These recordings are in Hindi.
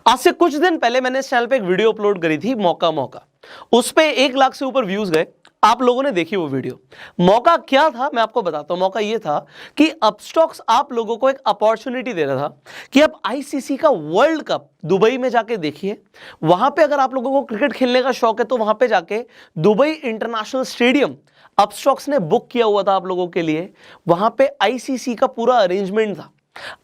आज से कुछ दिन पहले मैंने इस चैनल पे एक वीडियो अपलोड करी थी, मौका मौका। उस पे 1 लाख से ऊपर व्यूज गए। आप लोगों ने देखी वो वीडियो। मौका क्या था मैं आपको बताता हूं। मौका ये था कि अपस्टॉक्स आप लोगों को एक अपॉर्चुनिटी दे रहा था कि आप आईसीसी का वर्ल्ड कप दुबई में जाके देखिए। वहां पे अगर आप लोगों को क्रिकेट खेलने का शौक है तो वहां पे जाके दुबई इंटरनेशनल स्टेडियम अपस्टॉक्स ने बुक किया हुआ था आप लोगों के लिए। वहां पे आईसीसी का पूरा अरेंजमेंट था।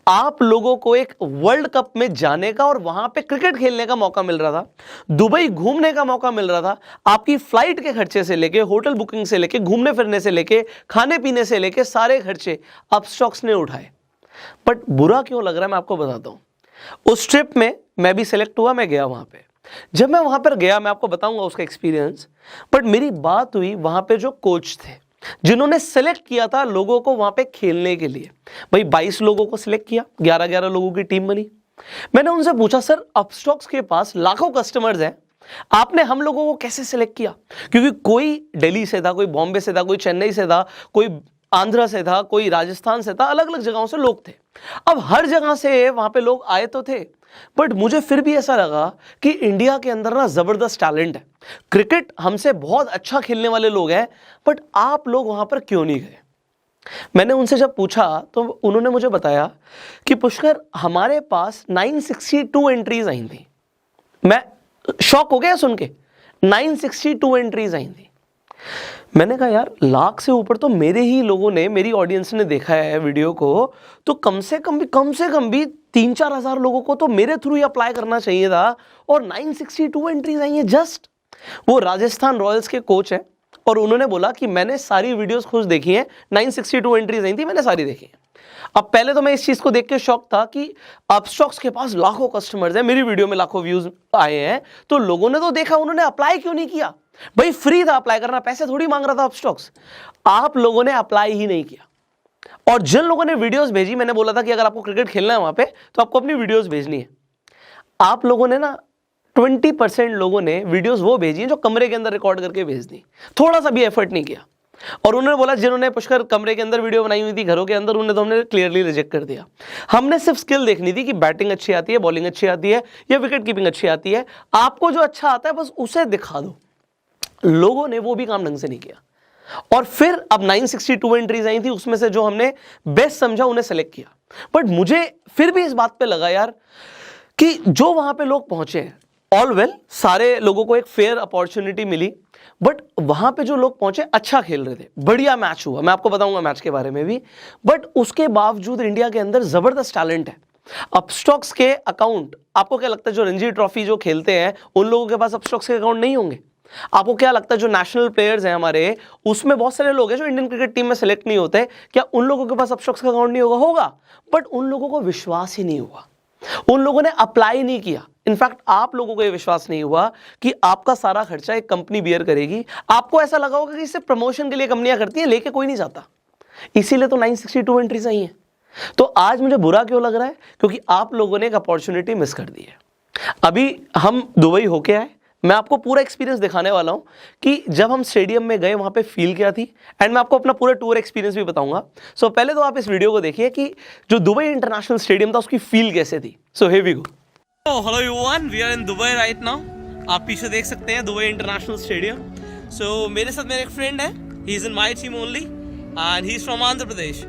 आप लोगों को एक वर्ल्ड कप में जाने का और वहां पे क्रिकेट खेलने का मौका मिल रहा था, दुबई घूमने का मौका मिल रहा था। आपकी फ्लाइट के खर्चे से लेके, होटल बुकिंग से लेके, घूमने फिरने से लेके, खाने पीने से लेके सारे खर्चे अपस्टॉक्स ने उठाए। बट बुरा क्यों लग रहा है मैं आपको बताता हूं। उस ट्रिप में मैं भी सिलेक्ट हुआ, मैं गया वहां पे। जब मैं वहां पर गया मैं आपको बताऊंगा उसका एक्सपीरियंस। बट मेरी बात हुई वहां पे जो कोच थे जिन्होंने सेलेक्ट किया था लोगों को वहां पे खेलने के लिए। भाई 22 लोगों को सिलेक्ट किया, 11-11 लोगों की टीम बनी। मैंने उनसे पूछा, सर अपस्टॉक्स के पास लाखों कस्टमर्स हैं, आपने हम लोगों को कैसे सिलेक्ट किया? क्योंकि कोई दिल्ली से था, कोई बॉम्बे से था, कोई चेन्नई से था, कोई आंध्र से था, कोई राजस्थान से था, अलग अलग जगहों से लोग थे। अब हर जगह से वहां पे लोग आए तो थे, बट मुझे फिर भी ऐसा लगा कि इंडिया के अंदर ना जबरदस्त टैलेंट है, क्रिकेट हमसे बहुत अच्छा खेलने वाले लोग हैं, बट आप लोग वहां पर क्यों नहीं गए? मैंने उनसे जब पूछा तो उन्होंने मुझे बताया कि पुष्कर हमारे पास 962 एंट्रीज आई थी। मैं शॉक हो गया सुन के, 962 एंट्रीज आई थी। मैंने कहा यार लाख से ऊपर तो मेरे ही लोगों ने, मेरी ऑडियंस ने देखा है वीडियो को, तो कम से कम भी 3-4 हजार लोगों को तो मेरे थ्रू ही अप्लाई करना चाहिए था। और 962 एंट्रीज आई है जस्ट। वो राजस्थान रॉयल्स के कोच हैं और उन्होंने बोला कि मैंने सारी वीडियोस खुद देखी हैं, 962 एंट्रीज आई थी, मैंने सारी देखी हैं। अब पहले तो मैं इस चीज को देख के शॉक था कि अपस्टॉक्स के पास लाखों कस्टमर्स हैं, मेरी वीडियो में लाखों व्यूज आए हैं, तो लोगों ने तो देखा, उन्होंने अप्लाई क्यों नहीं किया? भाई फ्री था अप्लाई करना, पैसे थोड़ी मांग रहा था अपस्टॉक्स। आप लोगों ने अप्लाई ही नहीं किया। और जिन लोगों ने वीडियोस भेजी, मैंने बोला था कि अगर आपको क्रिकेट खेलना है वहां पे तो आपको अपनी वीडियोस भेजनी है। आप लोगों ने ना 20% लोगों ने वीडियोस वो भेजी हैं जो कमरे के अंदर रिकॉर्ड करके भेज दी, थोड़ा सा भी एफर्ट नहीं किया। और उन्होंने बोला जिन्होंने पुष्कर कमरे के अंदर वीडियो बनाई हुई थी घरों के अंदर, उन्हें तो हमने क्लियरली रिजेक्ट कर दिया। हमने सिर्फ स्किल देखनी थी कि बैटिंग अच्छी आती है, बॉलिंग अच्छी आती है या विकेट कीपिंग अच्छी आती है। आपको जो अच्छा आता है बस उसे दिखा दो। लोगों ने वो भी काम ढंग से नहीं किया। और फिर अब 962 एंट्रीज आई थी, उसमें से जो हमने बेस्ट समझा उन्हें सेलेक्ट किया। बट मुझे फिर भी इस बात पे लगा यार कि जो वहां पे लोग पहुंचे, ऑल वेल, सारे लोगों को एक फेयर अपॉर्चुनिटी मिली, बट वहां पे जो लोग पहुंचे अच्छा खेल रहे थे, बढ़िया मैच हुआ, मैं आपको बताऊंगा मैच के बारे में भी। बट उसके बावजूद इंडिया के अंदर जबरदस्त टैलेंट है। अपस्टॉक्स के अकाउंट, आपको क्या लगता है जो रणजी ट्रॉफी जो खेलते हैं उन लोगों के पास अपस्टॉक्स के अकाउंट नहीं होंगे? आपको क्या लगता है जो नेशनल प्लेयर्स हैं हमारे, उसमें बहुत सारे लोग हैं जो इंडियन क्रिकेट टीम में सेलेक्ट नहीं होते, क्या उन लोगों के पास अपस्टॉक्स का अकाउंट नहीं होगा? बट उन लोगों को विश्वास ही नहीं हुआ, उन लोगों ने अप्लाई नहीं किया। इनफैक्ट आप लोगों को यह विश्वास नहीं हुआ कि आपका सारा खर्चा एक कंपनी बियर करेगी। आपको ऐसा लगा होगा कि सिर्फ प्रमोशन के लिए कंपनियां करती हैं, लेके कोई नहीं जाता, इसीलिए तो 962 एंट्रीज आई हैं। तो आज मुझे बुरा क्यों लग रहा है? क्योंकि आप लोगों ने एक अपॉर्चुनिटी मिस कर दी है। अभी हम दुबई होके आए, मैं आपको पूरा एक्सपीरियंस दिखाने वाला हूं कि जब हम स्टेडियम में गए वहां पे फील क्या थी, एंड मैं आपको अपना पूरा टूर एक्सपीरियंस भी बताऊंगा। सो पहले तो आप इस वीडियो को देखिए कि जो दुबई इंटरनेशनल स्टेडियम था उसकी फील कैसे थी। So here we go. Hello everyone, we are in Dubai right now. आप पीछे देख सकते हैं दुबई इंटरनेशनल स्टेडियम। सो मेरे साथ मेरा एक फ्रेंड है, he is in my team only and he is from Andhra Pradesh.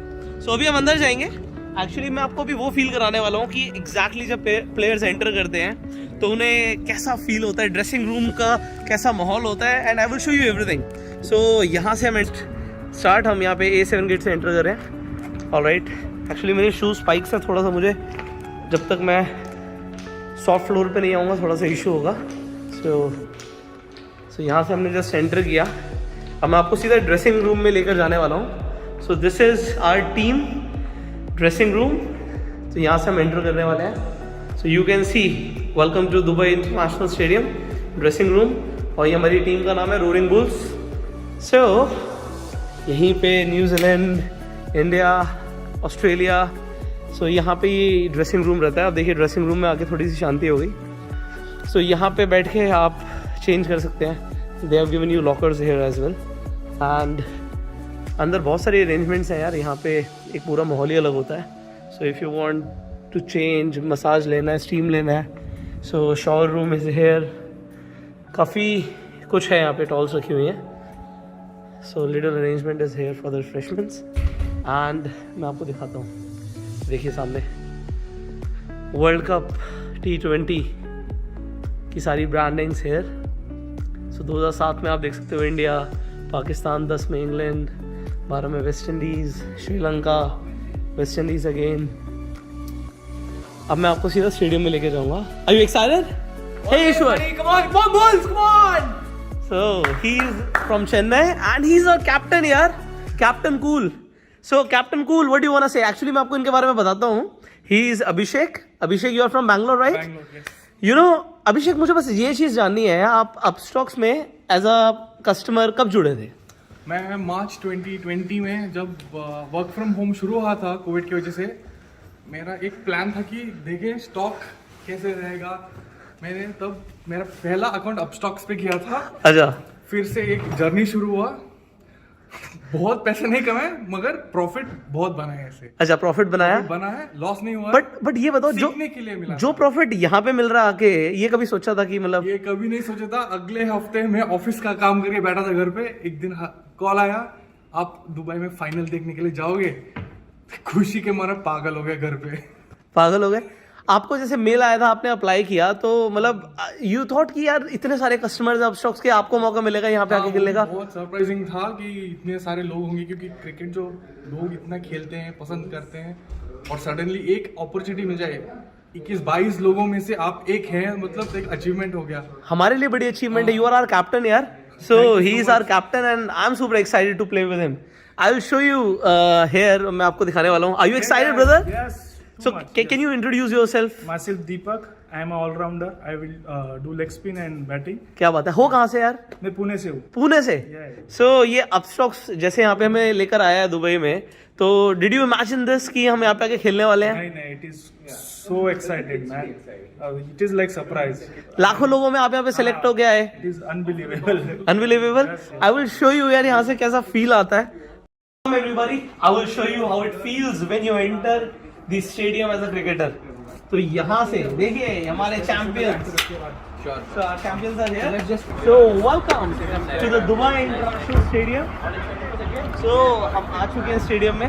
So अभी हम अंदर जाएंगे। एक्चुअली मैं आपको भी वो फील कराने वाला हूँ कि एग्जैक्टली जब प्लेयर्स एंटर करते हैं तो उन्हें कैसा फील होता है, ड्रेसिंग रूम का कैसा माहौल होता है, and I will show you everything. So यहाँ से हम स्टार्ट, हम यहाँ पे A7 गेट से एंटर कर रहे हैं। ऑलराइट, एक्चुअली मेरे शूज स्पाइक्स हैं, थोड़ा सा मुझे जब तक मैं सॉफ्ट फ्लोर पे नहीं आऊँगा थोड़ा सा इशू होगा। सो यहाँ से हमने जस्ट एंटर किया। अब मैं आपको सीधा ड्रेसिंग रूम में लेकर जाने वाला हूँ। So this is our team dressing room. तो यहाँ से हम एंटर करने वाले हैं। So you can see welcome to Dubai International Stadium dressing room. और ये हमारी टीम का नाम है रोरिंग बुल्स। सो यहीं पे न्यूजीलैंड, इंडिया, ऑस्ट्रेलिया, सो यहाँ पे ये ड्रेसिंग रूम रहता है। अब देखिए ड्रेसिंग रूम में आके थोड़ी सी शांति हो गई। सो यहाँ पे बैठ के आप चेंज कर सकते हैं। They have given you lockers here as well, and अंदर बहुत सारे अरेंजमेंट्स हैं यार। यहाँ पे एक पूरा माहौल ही अलग होता है। So if you want to change, massage लेना है, स्टीम लेना है, so shower room is here, काफ़ी कुछ है यहाँ पे, टॉल्स रखी हुई हैं. So little arrangement is here for the refreshments. And मैं आपको दिखाता हूँ, देखिए सामने वर्ल्ड कप T20 की सारी ब्रांडिंग्स हेयर. सो 2007 में आप देख सकते हो इंडिया, पाकिस्तान, 10 में इंग्लैंड, 12 में West Indies, Sri Lanka, West Indies again. अब मैं आपको सीधा स्टेडियम में लेके जाऊंगा. Are you excited? हे ईश्वर, come on Bulls, come on. So he is from Chennai and he is a captain यार, captain cool. So captain cool, what do you want to say? Actually मैं आपको इनके बारे में बताता हूँ. He is Abhishek. Abhishek, you are from Bangalore right? You know अभिषेक, मुझे बस ये चीज़ जाननी है, आप अपस्टॉक्स में एज अ कस्टमर कब जुड़े थे? मैं मार्च 2020 में जब वर्क फ्रॉम होम शुरू हुआ था कोविड की वजह से, मेरा एक प्लान था कि देखें स्टॉक कैसे रहेगा. मैंने तब मेरा पहला अकाउंट अपस्टॉक्स पे किया था. अच्छा. फिर से एक जर्नी शुरू हुआ. बहुत पैसे नहीं कमाए मगर प्रॉफिट बहुत बना है ऐसे. अच्छा, प्रॉफिट बनाया, बना है, लॉस नहीं हुआ. बट ये बताओ, सीखने के लिए मिला जो प्रॉफिट यहाँ पे मिल रहा आके, ये कभी सोचा था कि मतलब? ये कभी नहीं सोचा था. अगले हफ्ते मैं ऑफिस का काम करके बैठा था घर पे, एक दिन कॉल आया, आप दुबई में फाइनल देखने के लिए जाओगे. खुशी के मारे पागल हो गए घर पे. पागल हो गए. आपको जैसे मेल आया था, आपने अप्लाई किया, तो मतलब यू थॉट कि यार इतने सारे कस्टमर्स अपस्टॉक्स के, आपको मौका मिलेगा यहाँ पे आके खेलने का? बहुत सरप्राइजिंग था कि इतने सारे लोग होंगे, क्योंकि क्रिकेट जो लोग इतना खेलते हैं, पसंद करते हैं, और सडनली एक अपॉर्चुनिटी मिल जाए. 21-22 लोगों में से आप एक हैं, मतलब एक अचीवमेंट हो गया. हमारे लिए बड़ी अचीवमेंट है. यू आर आवर कैप्टन यार. So he is our captain and I am super excited to play with him. I will show you here. मैं आपको दिखाने वाला हूँ. Are you excited brother? Yes. So can you introduce yourself? Myself Deepak. I am an all-rounder. I will do leg spin and batting. क्या बात है. हो कहाँ से यार? मैं पुणे से हूँ. पुणे से. Yeah. So ये अपस्टॉक्स जैसे यहाँ पे हमें लेकर आया है दुबई में, तो डिड यू इमेजिन दिस कि हम यहाँ पे आके खेलने वाले हैं? नहीं, it is so excited, man. It is like surprise. लाखों लोगों में आप यहाँ पे सेलेक्ट हो गया है. It is unbelievable. Unbelievable. I will show you यार यहाँ से कैसा फील आता है. Everybody, I will show you how it feels when you enter the stadium as a cricketer. तो यहाँ से देखिए हमारे champions. So our champions are here. So welcome to the Dubai International Stadium. So हम आ चुके हैं स्टेडियम में.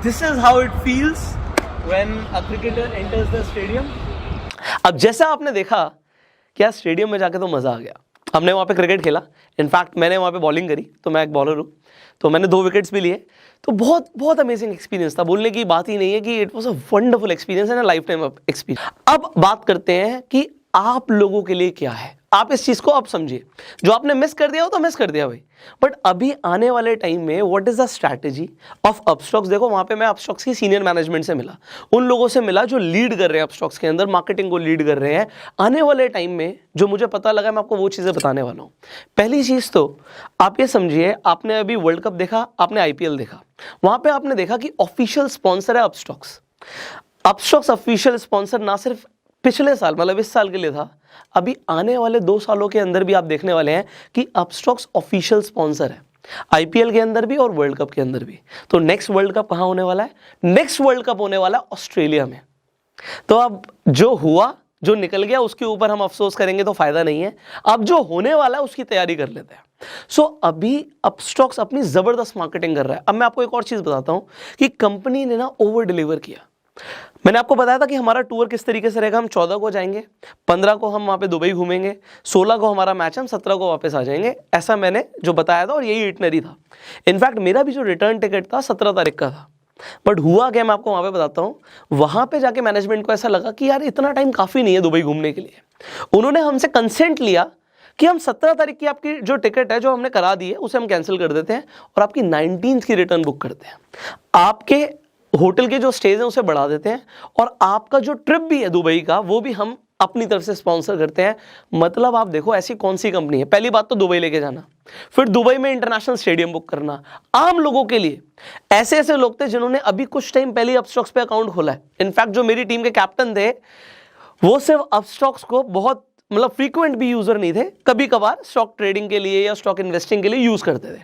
This is how it feels when a cricketer enters the stadium. अब जैसा आपने देखा क्या स्टेडियम में जाके तो मज़ा आ गया. हमने वहाँ पे क्रिकेट खेला. इनफैक्ट मैंने वहाँ पे बॉलिंग करी, तो मैं एक बॉलर हूँ, तो मैंने 2 विकेट्स भी लिए. तो बहुत बहुत अमेजिंग एक्सपीरियंस था. बोलने की बात ही नहीं है कि it was a wonderful experience and a life time experience. अब बात करते हैं कि आप लोगों के लिए क्या है. आप इस चीज़ को अब समझिए. जो आपने मिस कर दिया हो तो मिस कर दिया भाई, बट अभी आने वाले टाइम में what is the strategy of Upstox. देखो वहाँ पे मैं अपस्टॉक्स की सीनियर मैनेजमेंट से मिला, उन लोगों से मिला जो लीड कर रहे हैं अपस्टॉक्स के अंदर, मार्केटिंग को लीड कर रहे हैं. आने वाले टाइम में जो मुझे पता लगा, मैं आपको वो चीज़ें बताने वाला हूँ. पहली चीज़ तो आप ये समझिए, आपने अभी वर्ल्ड कप देखा, आपने IPL देखा, वहाँ पर आपने देखा कि ऑफिशियल स्पॉन्सर है अपस्टॉक्स. अपस्टॉक्स ऑफिशियल स्पॉन्सर ना सिर्फ पिछले साल मतलब इस साल के लिए था, अभी आने वाले 2 सालों के अंदर भी आप देखने वाले हैं कि अपस्टॉक्स ऑफिशियल स्पॉन्सर है, IPL के अंदर भी और वर्ल्ड कप के अंदर भी. तो नेक्स्ट वर्ल्ड कप कहाँ होने वाला है? नेक्स्ट वर्ल्ड कप होने वाला है ऑस्ट्रेलिया में. तो अब जो हुआ, जो निकल गया, उसके ऊपर हम अफसोस करेंगे तो फायदा नहीं है. अब जो होने वाला है उसकी तैयारी कर लेते हैं. सो अभी अपस्टॉक्स अपनी जबरदस्त मार्केटिंग कर रहा है. अब मैं आपको एक और चीज बताता हूं कि कंपनी ने ना ओवर डिलीवर किया. मैंने आपको बताया था कि हमारा टूर किस तरीके से रहेगा. हम 14 को जाएंगे, 15 को हम वहाँ पे दुबई घूमेंगे, 16 को हमारा मैच है, हम 17 को वापस आ जाएंगे. ऐसा मैंने जो बताया था और यही इटनरी था. इनफैक्ट मेरा भी जो रिटर्न टिकट था 17 तारीख का था. बट हुआ क्या, मैं आपको वहाँ पे बताता हूँ. वहाँ पे जाके मैनेजमेंट को ऐसा लगा कि यार इतना टाइम काफ़ी नहीं है दुबई घूमने के लिए. उन्होंने हमसे कंसेंट लिया कि हम 17 तारीख की आपकी जो टिकट है जो हमने करा दी है उसे हम कैंसिल कर देते हैं और आपकी 19th की रिटर्न बुक करते हैं. आपके होटल के जो स्टेज हैं उसे बढ़ा देते हैं और आपका जो ट्रिप भी है दुबई का वो भी हम अपनी तरफ से स्पॉन्सर करते हैं. मतलब आप देखो ऐसी कौन सी कंपनी है. पहली बात तो दुबई लेके जाना, फिर दुबई में इंटरनेशनल स्टेडियम बुक करना. आम लोगों के लिए ऐसे ऐसे लोग थे जिन्होंने अभी कुछ टाइम पहले अपस्टॉक्स पे अकाउंट खोला है. इनफैक्ट जो मेरी टीम के कैप्टन थे वो सिर्फ अपस्टॉक्स को बहुत मतलब फ्रीक्वेंट भी यूजर नहीं थे, कभी कभार स्टॉक ट्रेडिंग के लिए या स्टॉक इन्वेस्टिंग के लिए यूज करते थे.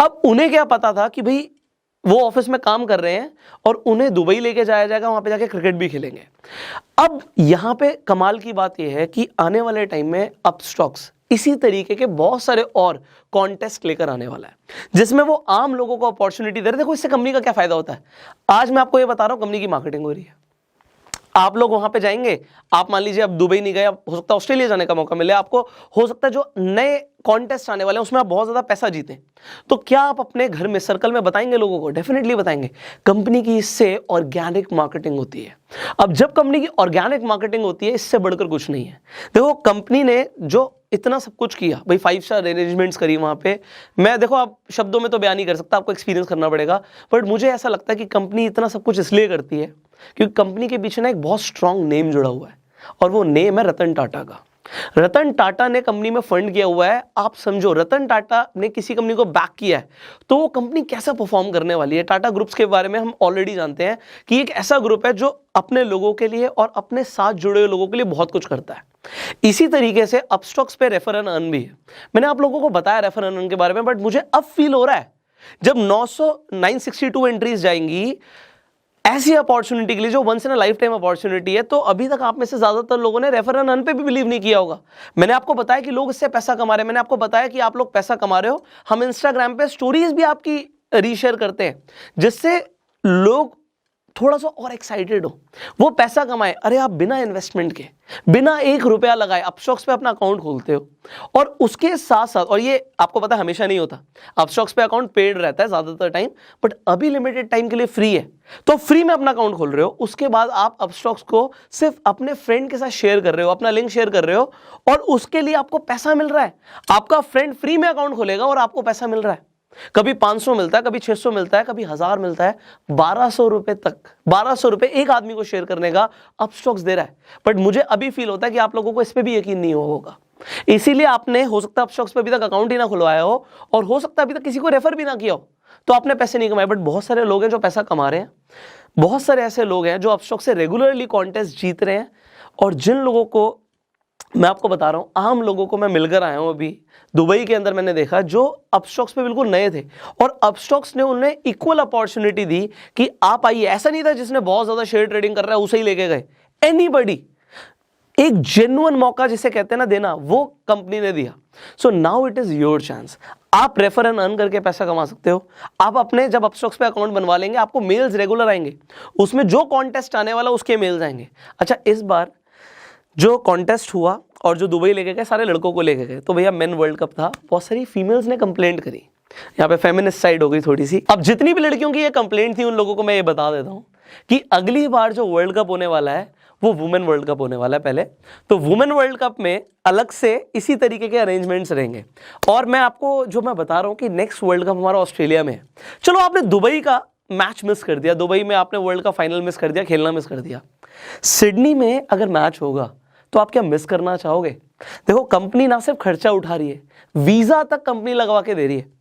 अब उन्हें क्या पता था कि भाई वो ऑफिस में काम कर रहे हैं और उन्हें दुबई लेके जाया जाएगा, वहां पे जाके क्रिकेट भी खेलेंगे। अब यहां पे कमाल की बात यह है कि आने वाले टाइम में अपस्टॉक्स इसी तरीके के बहुत सारे और कॉन्टेस्ट लेकर आने वाला है, जिसमें वो आम लोगों को अपॉर्चुनिटी दे रहे हैं। देखो इससे कंपनी का क्या फायदा होता है, आज मैं आपको ये बता रहा हूं, कंपनी की मार्केटिंग हो रही है। आप लोग वहां पे जाएंगे, आप मान लीजिए अब दुबई नहीं गए, हो सकता है ऑस्ट्रेलिया जाने का मौका मिले आपको, हो सकता है जो नए कॉन्टेस्ट आने वाले हैं उसमें आप बहुत ज्यादा पैसा जीतें, तो क्या आप अपने घर में सर्कल में बताएंगे लोगों को? डेफिनेटली बताएंगे। कंपनी की इससे ऑर्गेनिक मार्केटिंग होती है। अब जब कंपनी की ऑर्गेनिक मार्केटिंग होती है, इससे बढ़कर कुछ नहीं है। देखो कंपनी ने जो इतना सब कुछ किया भाई, 5 स्टार अरेंजमेंट्स करी वहां पे, मैं देखो आप शब्दों में तो बयान नहीं कर सकता, आपको एक्सपीरियंस करना पड़ेगा, बट मुझे ऐसा लगता है कि कंपनी इतना सब कुछ इसलिए करती है क्योंकि कंपनी के पीछे ना एक बहुत स्ट्रांग नेम जुड़ा हुआ है, और वो नेम है रतन टाटा का। रतन टाटा ने कंपनी में फंड किया हुआ है। आप समझो, रतन टाटा ने किसी कंपनी को बैक किया है तो वो कंपनी कैसे परफॉर्म करने वाली है। टाटा ग्रुप्स के बारे में हम ऑलरेडी जानते हैं कि एक ऐसा ग्रुप है जो अपने लोगों के लिए और अपने साथ जुड़े हुए लोगों के लिए बहुत कुछ करता है। इसी तरीके से अपस्टॉक्स पे रेफर एंड अर्न भी है। मैंने आप लोगों को बताया रेफर एंड अर्न के बारे में, बट मुझे अब फील हो रहा है जब 962 एंट्रीज जाएंगी ऐसी अपॉर्चुनिटी के लिए जो once in a lifetime opportunity है, तो अभी तक आप में से ज्यादातर लोगों ने रेफर एंड अर्न पे भी बिलीव नहीं किया होगा। मैंने आपको बताया कि लोग इससे पैसा कमा रहे हैं, मैंने आपको बताया कि आप लोग पैसा कमा रहे हो, हम इंस्टाग्राम पे स्टोरीज भी आपकी रीशेयर करते हैं जिससे लोग थोड़ा सा और एक्साइटेड हो, वो पैसा कमाए। अरे आप बिना इन्वेस्टमेंट के, बिना 1 रुपया लगाए अपस्टॉक्स पे अपना अकाउंट खोलते हो, और उसके साथ साथ, और ये आपको पता है हमेशा नहीं होता, अपस्टॉक्स पे अकाउंट पेड रहता है ज्यादातर टाइम, बट अभी लिमिटेड टाइम के लिए फ्री है, तो फ्री में अपना अकाउंट खोल रहे हो। उसके बाद आप अपस्टॉक्स को सिर्फ अपने फ्रेंड के साथ शेयर कर रहे हो, अपना लिंक शेयर कर रहे हो, और उसके लिए आपको पैसा मिल रहा है। आपका फ्रेंड फ्री में अकाउंट खोलेगा और आपको पैसा मिल रहा है। कभी 500 मिलता है, कभी 600 मिलता है, कभी 1000 मिलता है, 1200 रुपए तक, 1200 रुपए एक आदमी को शेयर करने का अपस्टॉक्स दे रहा है। बट मुझे अभी फील होता है कि आप लोगों को इस पे भी यकीन नहीं होगा, इसीलिए आपने हो सकता है अपस्टॉक्स पे अभी तक अकाउंट ही ना खुलवाया हो, और हो सकता है अभी तक किसी को रेफर भी ना किया हो, तो आपने पैसे नहीं कमाए। बट बहुत सारे लोग हैं जो पैसा कमा रहे हैं, बहुत सारे ऐसे लोग हैं जो अपस्टॉक्स से रेगुलरली कॉन्टेस्ट जीत रहे हैं, और जिन लोगों को मैं आपको बता रहा हूं, आम लोगों को मैं मिलकर आया हूं अभी दुबई के अंदर, मैंने देखा जो अपस्टॉक्स पे बिल्कुल नए थे, और अपस्टॉक्स ने उन्हें इक्वल अपॉर्चुनिटी दी कि आप आइए। ऐसा नहीं था जिसने बहुत ज्यादा शेयर ट्रेडिंग कर रहा है उसे ही लेके गए, एनीबडी, एक जेन्युइन मौका जिसे कहते हैं ना देना, वो कंपनी ने दिया। So now it is your chance. आप रेफर एंड अर्न करके पैसा कमा सकते हो। आप अपने जब अपस्टॉक्स पे अकाउंट बनवा लेंगे, आपको मेल्स रेगुलर आएंगे, उसमें जो कॉन्टेस्ट आने वाला उसके मेल्स आएंगे। अच्छा, इस बार जो कॉन्टेस्ट हुआ और जो दुबई लेके गए, सारे लड़कों को लेके गए, तो भैया मेन वर्ल्ड कप था, बहुत सारी फीमेल्स ने कंप्लेंट करी, यहाँ पे फेमिनिस्ट साइड हो गई थोड़ी सी। अब जितनी भी लड़कियों की ये कंप्लेंट थी, उन लोगों को मैं ये बता देता हूँ कि अगली बार जो वर्ल्ड कप होने वाला है वो वुमेन वर्ल्ड कप होने वाला है पहले, तो वुमेन वर्ल्ड कप में अलग से इसी तरीके के अरेंजमेंट्स रहेंगे। और मैं आपको जो मैं बता रहा हूँ कि नेक्स्ट वर्ल्ड कप हमारा ऑस्ट्रेलिया में है। चलो आपने दुबई का मैच मिस कर दिया, दुबई में आपने वर्ल्ड कप फाइनल मिस कर दिया, खेलना मिस कर दिया, सिडनी में अगर मैच होगा तो आप क्या मिस करना चाहोगे? देखो कंपनी ना सिर्फ खर्चा उठा रही है, वीजा तक कंपनी लगवा के दे रही है।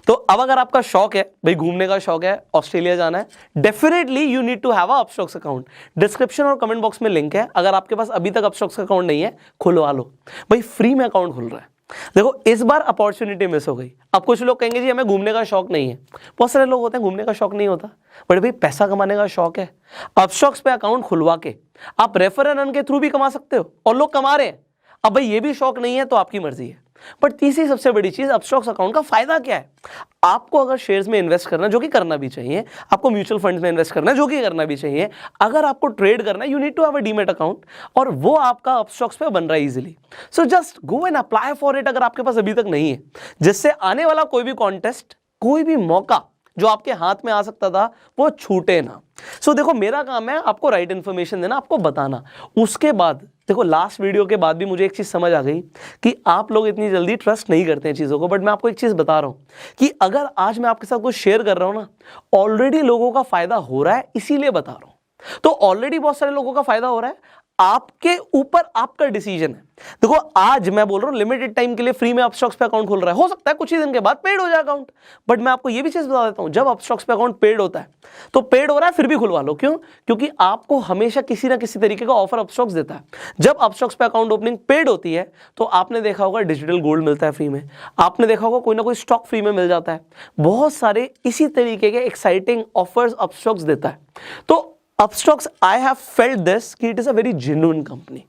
तो अब अगर आपका शौक है भाई, घूमने का शौक है, ऑस्ट्रेलिया जाना है, definitely you need to have a Upstox account. Description और कमेंट बॉक्स में लिंक है, अगर आपके पास अभी तक अपस्टॉक्स अकाउंट नहीं है, खुलवा लो भाई, फ्री में अकाउंट खुल रहा है। देखो इस बार अपॉर्चुनिटी मिस हो गई। अब कुछ लोग कहेंगे जी हमें घूमने का शौक नहीं है, बहुत सारे लोग होते हैं घूमने का शौक नहीं होता, बट भाई पैसा कमाने का शौक है। अपस्टॉक्स पे अकाउंट खुलवा के आप रेफर एंड अर्न के थ्रू भी कमा सकते हो, और लोग कमा रहे हैं। अब भाई ये भी शौक नहीं है तो आपकी मर्जी है। बट तीसरी सबसे बड़ी चीज, अपस्टॉक्स अकाउंट का फायदा क्या है? आपको अगर शेयर्स में इन्वेस्ट करना, जो कि करना भी चाहिए, आपको म्यूचुअल फंड्स में इन्वेस्ट करना, जो कि करना भी चाहिए, अगर आपको ट्रेड करना है, you need to have a demat account, और वो आपका अपस्टॉक्स पे बन रहा है easily. So just go and apply for it, अगर आपके पास अभी तक नहीं है, जिससे आने वाला कोई भी कॉन्टेस्ट, कोई भी मौका जो आपके हाथ में आ सकता था वो छूटे ना। सो देखो मेरा काम है आपको राइट इन्फॉर्मेशन देना, आपको बताना। उसके बाद देखो लास्ट वीडियो के बाद भी मुझे एक चीज समझ आ गई कि आप लोग इतनी जल्दी ट्रस्ट नहीं करते हैं चीजों को, बट मैं आपको एक चीज बता रहा हूं कि अगर आज मैं आपके साथ कुछ शेयर कर रहा हूं ना, ऑलरेडी लोगों का फायदा हो रहा है, इसीलिए बता रहा हूं। तो ऑलरेडी बहुत सारे लोगों का फायदा हो रहा है, आपके ऊपर आपका डिसीजन है। देखो आज मैं बोल रहा हूं लिमिटेड टाइम के लिए फ्री में अपस्टॉक्स पे अकाउंट खोल रहा है, हो सकता है कुछ ही दिन के बाद पेड हो जाए अकाउंट, बट मैं आपको ये भी चीज बता देता हूं, जब अपस्टॉक्स पे अकाउंट पेड होता है तो पेड हो रहा है फिर भी खुलवा लो। क्यों? क्योंकि आपको हमेशा किसी ना किसी तरीके का ऑफर अपस्टॉक्स देता है। जब अपस्टॉक्स पे अकाउंट ओपनिंग पेड होती है तो आपने देखा होगा डिजिटल गोल्ड मिलता है फ्री में, आपने देखा होगा कोई ना कोई स्टॉक फ्री में मिल जाता है, बहुत सारे इसी तरीके के एक्साइटिंग ऑफर्स अपस्टॉक्स देता है। तो Upstox I have felt this कि it is a very genuine company,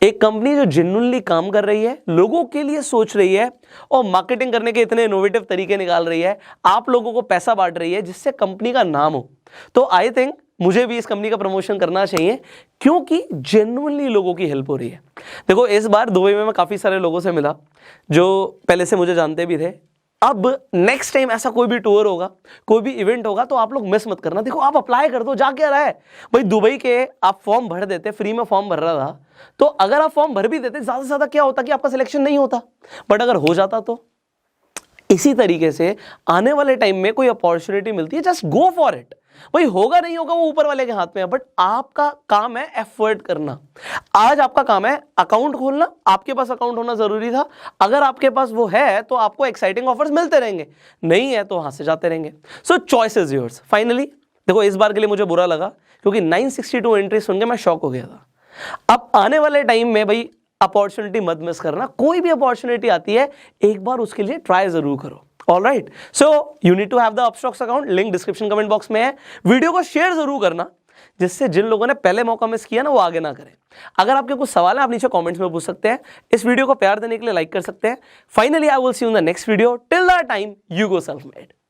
एक कंपनी जो जेन्युइनली काम कर रही है, लोगों के लिए सोच रही है और मार्केटिंग करने के इतने इनोवेटिव तरीके निकाल रही है, आप लोगों को पैसा बांट रही है जिससे कंपनी का नाम हो। तो आई थिंक मुझे भी इस कंपनी का प्रमोशन करना चाहिए क्योंकि जेन्युइनली लोगों की हेल्प हो रही है। देखो इस बार दुबई में मैं काफी सारे लोगों से मिला जो पहले से मुझे जानते भी थे। अब नेक्स्ट टाइम ऐसा कोई भी टूर होगा, कोई भी इवेंट होगा तो आप लोग मिस मत करना। देखो आप अप्लाई कर दो, जा क्या रहा है भाई, दुबई के आप फॉर्म भर देते, फ्री में फॉर्म भर रहा था, तो अगर आप फॉर्म भर भी देते ज्यादा से ज्यादा क्या होता कि आपका सिलेक्शन नहीं होता, बट अगर हो जाता तो इसी तरीके से आने वाले टाइम में कोई अपॉर्चुनिटी मिलती है, जस्ट गो फॉर इट। भाई होगा नहीं होगा वो ऊपर वाले के हाथ में है, बट आपका काम है एफर्ट करना। आज आपका काम है अकाउंट खोलना, आपके पास अकाउंट होना जरूरी था, अगर आपके पास वो है तो आपको एक्साइटिंग ऑफर्स मिलते रहेंगे, नहीं है तो वहां से जाते रहेंगे। सो चॉइस इज योर्स। फाइनली देखो इस बार के लिए मुझे बुरा लगा क्योंकि 962 एंट्री सुन के मैं शॉक हो गया था। अब आने वाले टाइम में भाई अपॉर्चुनिटी मत मिस करना, कोई भी अपॉर्चुनिटी आती है एक बार उसके लिए ट्राई जरूर करो। All right, so you need to have the Upstox account, link description comment box में है। वीडियो को शेयर जरूर करना जिससे जिन लोगों ने पहले मौका मिस किया ना वो आगे ना करें। अगर आपके कुछ सवाल है आप नीचे कमेंट्स में पूछ सकते हैं, इस वीडियो को प्यार देने के लिए लाइक कर सकते हैं। Finally I will see you in the next video, till that time you go self made.